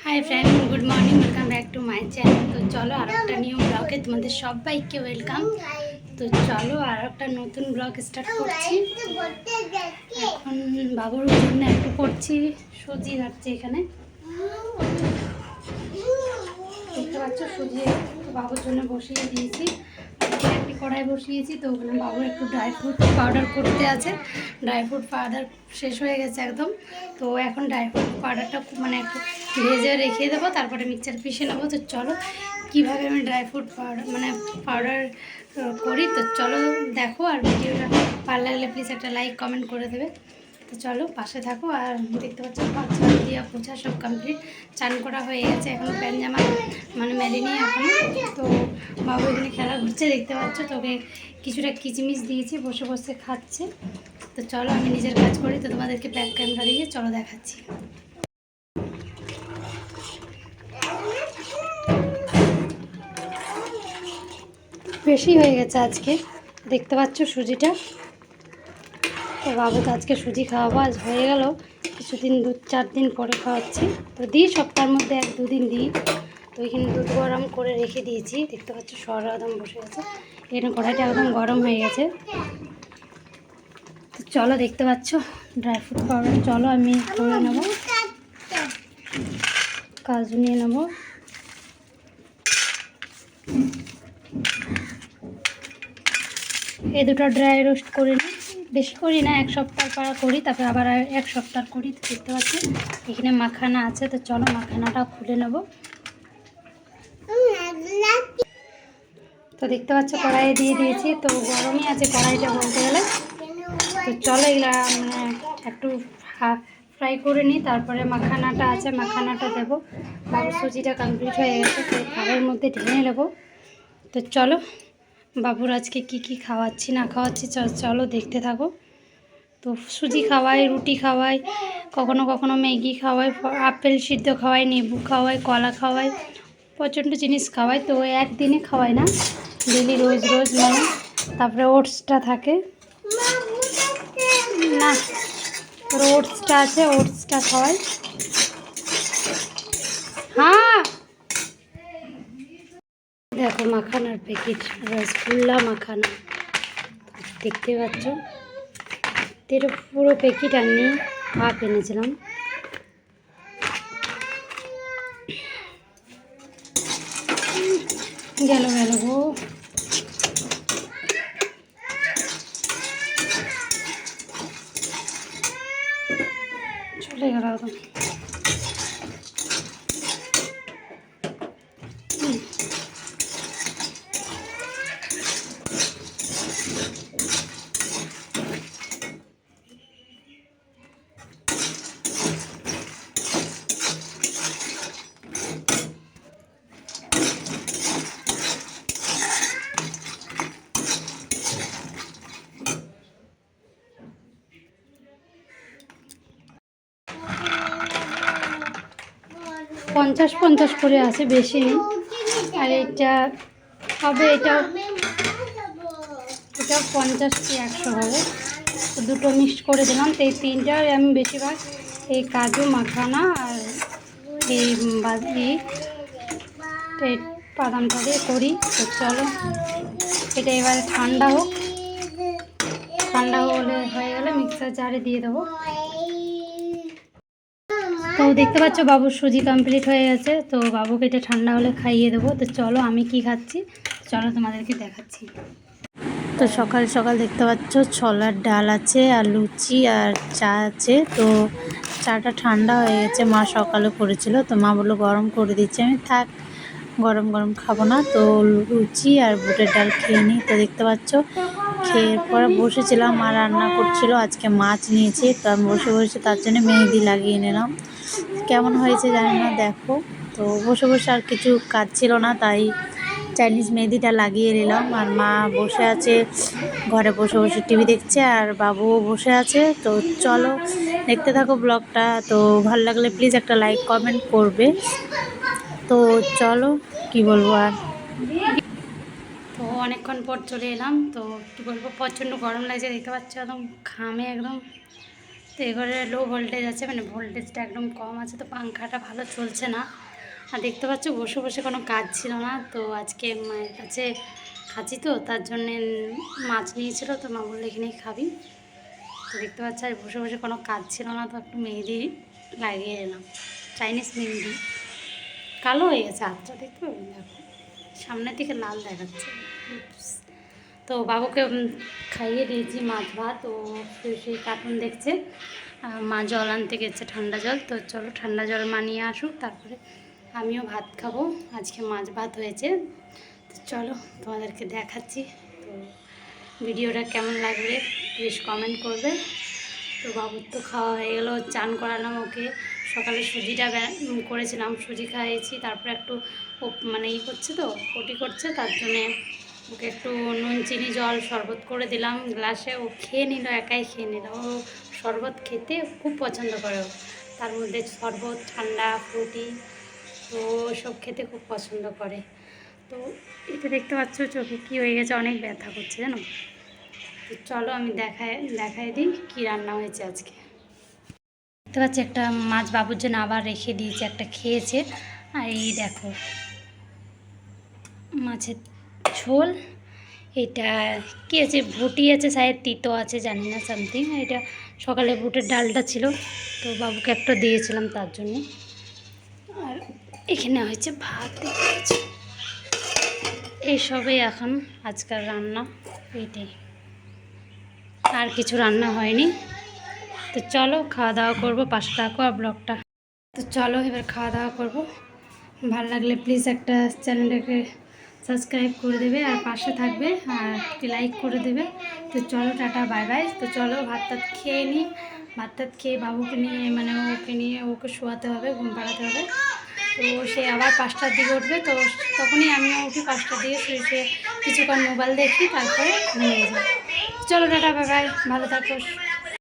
Hi friend, good morning, welcome back to my channel. তো চলো আর একটা নিউ ব্লগে তোমাদের সবাইকে ওয়েলকাম। তো চলো আর একটা নতুন ব্লগ স্টার্ট করছি। এখন বাবুর জন্য একটু করছি, সুজি রাখছি এখানে, দেখতে পাচ্ছ। সুজি বাবুর জন্য বসিয়ে দিয়েছি, একটি কড়াই বসিয়েছি। তো ওখানে বাবুর একটু ড্রাই ফ্রুট পাউডার করতে আছে। ড্রাই ফ্রুট পাউডার শেষ হয়ে গেছে একদম। তো এখন ড্রাই ফ্রুট পাউডারটা মানে একটু ভেজে রেখে দেবো, তারপরে মিক্সচার পিষে নেবো। তো চলো কীভাবে আমি ড্রাই ফ্রুট পাউডার করি। তো চলো দেখো, আর ভিডিওটা ভালো লাগলে প্লিজ একটা লাইক কমেন্ট করে দেবে। তো চলো পাশে থাকো। আর দেখতে পাচ্ছ বাচ্চা দিয়া পোছা সব কমপ্লিট, চান করা হয়ে গেছে। এখনও প্যান্ট জামা মানে মেলেনি এখনও। তো বাবু এখানে খেলা ঘুরছে, দেখতে পাচ্ছ। তোকে কিছুটা কিচমিচ দিয়েছি, বসে বসে খাচ্ছে। তো চলো আমি নিজের কাজ করি, তো তোমাদেরকে ব্যাক ক্যামেরা দিয়ে চলো দেখাচ্ছি। বেশি হয়ে গেছে আজকে, দেখতে পাচ্ছ সুজিটা। তো বাবু তো আজকে সুজি খাওয়াবো, আজ হয়ে গেল কিছুদিন, 2-4 দিন পরে খাওয়াচ্ছি। তো দিই সপ্তাহের মধ্যে 1-2 দিন দিই। তো এখানে দুধ গরম করে রেখে দিয়েছি, দেখতে পাচ্ছ সর একদম বসে গেছে। এখানে কড়াইটা একদম গরম হয়ে গেছে। তো চলো দেখতে পাচ্ছ ড্রাই ফ্রুট পাউডার, চলো আমি করে নেবো, কাজু নিয়ে নেবো। এই দুটো ড্রাই রোস্ট করে নিই, বেশি করি না, 1 সপ্তাহ পাড়া করি, তারপর আবার 1 সপ্তাহ করি। তো দেখতে পাচ্ছি এখানে মাখানা আছে। তো চলো মাখানাটা খুলে নেব। তো দেখতে পাচ্ছ কড়াইয়ে দিয়ে দিয়েছি, তো গরমই আছে কড়াইটা বলতে গেলে। তো চলো এগুলা মানে একটু ফ্রাই করে নিই, তারপরে মাখানাটা আছে, মাখানাটা দেবো। বাবুর সুজিটা কমপ্লিট হয়ে গেছে, তো থালের মধ্যে ঢেলে নেবো। তো চলো বাবুর আজকে কি কি খাওয়াচ্ছি না খাওয়াচ্ছি চলো দেখতে থাকো। তো সুজি খাওয়াই, রুটি খাওয়াই, কখনো কখনো ম্যাগি খাওয়াই, আপেল সিদ্ধ খাওয়াই, লেবু খাওয়াই, কলা খাওয়াই, প্রচণ্ড জিনিস খাওয়াই। তো একদিনে খাওয়াই না, ডেলি রোজ রোজ মানে। তারপরে ওটসটা থাকে না, ওটসটা আছে, ওটসটা খাওয়াই। হ্যাঁ দেখো মাখানার প্যাকেট, রসগোল্লা মাখানা, দেখতে পাচ্ছ। এটা পুরো প্যাকেট আনি, হাফ এনেছিলাম। গেল গো, চলে গেল একদম। 50-50 করে আছে, বেশি নেই। আর এটা হবে, এটাও 50 কি 100 হবে। তো দুটো মিক্সড করে দিলাম। তো এই তিনটার আমি বেশিরভাগ এই কাজু মাখানা আর এই বাদামটা দিয়ে করি। তো চলো এটা এবারে ঠান্ডা হোক, ঠান্ডা হলে হয়ে গেলে মিক্সার জারে দিয়ে দেবো। তো দেখতে পাচ্ছ বাবুর সুজি কমপ্লিট হয়ে গেছে। তো বাবুকে এটা ঠান্ডা হলে খাইয়ে দেবো। তো চলো আমি কি খাচ্ছি চলো তোমাদেরকে দেখাচ্ছি। তো সকাল সকাল দেখতে পাচ্ছ ছোলার ডাল আছে আর লুচি আর চা আছে। তো চাটা ঠান্ডা হয়ে গেছে, মা সকালে করেছিল, তো মা বললো গরম করে দিচ্ছে। আমি থাক গরম গরম খাবো না, তো লুচি আর বুটের ডাল খেয়ে নিই। তো দেখতে পাচ্ছ খেয়ে পরে বসেছিলাম, মা রান্না করছিল, আজকে মাছ নিয়েছি। তো আমি বসে বসে তার জন্য মেহেদি লাগিয়ে নিলাম। কেমন হয়েছে জানি না, দেখো। তো বসে বসে আর কিছু কাজ ছিল না, তাই চাইনিজ মেহেদিটা লাগিয়ে নিলাম। আর মা বসে আছে ঘরে, বসে বসে টিভি দেখছে, আর বাবুও বসে আছে। তো চলো দেখতে থাকো ব্লগটা। তো ভালো লাগলে প্লিজ একটা লাইক কমেন্ট করবে। তো চলো কি বলবো আর। তো অনেকক্ষণ পর চলে এলাম। তো কী বলবো, প্রচণ্ড গরম লাগছে, দেখতে পাচ্ছ একদম ঘামে একদম। তো তো এবারে লো ভোল্টেজ আছে, মানে ভোল্টেজটা একদম কম আছে, তো পাংখাটা ভালো চলছে না। আর দেখতে পাচ্ছ বসে বসে কোনো কাজ ছিল না, তো আজকে মায়ের কাছে খাচ্ছি, তো তার জন্যে মাছ নিয়েছিল, তো মা বললো এখানেই খাবি। তো দেখতে পাচ্ছ আর বসে বসে কোনো কাজ ছিল না, তো একটু মেহেদি লাগিয়ে এলাম, চাইনিজ মেহেদি। কালো হয়ে গেছে হাতটা, দেখতে পাবেন, দেখো সামনের দিকে লাল দেখাচ্ছে। তো বাবুকে খাইয়ে দিয়েছি মাছ ভাত, ও সেই কার্টুন দেখছে। মা জল আনতে গেছে, ঠান্ডা জল, তো চলো ঠান্ডা জল মানিয়ে আসুক, তারপরে আমিও ভাত খাবো। আজকে মাছ ভাত হয়েছে, তো চলো তোমাদেরকে দেখাচ্ছি। তো ভিডিওটা কেমন লাগবে প্লিজ কমেন্ট করবে। তো বাবুর তো খাওয়া হয়ে গেলো, চান করালাম ওকে, সকালে সুজিটা করেছিলাম, সুজি খাইয়েছি, তারপরে একটু ও মানে করছে, তো পটি করছে, তার জন্যে ওকে একটু নুন চিনি জল শরবত করে দিলাম গ্লাসে, ও খেয়ে নিল, একাই খেয়ে নিল। ও শরবত খেতে খুব পছন্দ করে, ও তার মধ্যে শরবত, ঠান্ডা, ফ্রুটি, তো সব খেতে খুব পছন্দ করে। তো এটা দেখতে পাচ্ছ চোখে কী হয়ে গেছে, অনেক ব্যথা করছে জানো। তো চলো আমি দেখাই দিই কী রান্না হয়েছে আজকে। দেখতে পাচ্ছি একটা মাছ বাবুর জন্য আবার রেখে দিয়েছে, একটা খেয়েছে। আর এই দেখো মাছের ঝোল, এটা কী আছে, ভুটি আছে, সাইড তিতো আছে, জানি না সামথিং। এটা সকালে বুটের ডালটা ছিল, তো বাবুকে একটা দিয়েছিলাম তার জন্য। আর এখানে হয়েছে ভাত, দেখতে পাচ্ছি। এইসবই এখন আজকাল রান্না, এইটাই, আর কিছু রান্না হয়নি। তো চলো খাওয়া দাওয়া করবো, পাশে থাকো আর ব্লগটা। তো চলো এবার খাওয়া দাওয়া করবো। ভালো লাগলে প্লিজ একটা চ্যানেলটাকে সাবস্ক্রাইব করে দেবে আর পাশে থাকবে, আর একটি লাইক করে দেবে। তো চলো টাটা বাই বাই। তো চলো ভাত টাত খেয়ে নিই, ভাত টাত খেয়ে বাবুকে নিয়ে মানে ওকে শোয়াতে হবে, ঘুম পাড়াতে হবে। তো সে আবার 5টার দিকে উঠবে, তো তখনই আমিও উঠি 5টার দিকে, শুয়ে কিছুক্ষণ মোবাইল দেখি, তারপরে ঘুমিয়ে যাই। চলো টাটা বাই বাই, ভালো থাকো।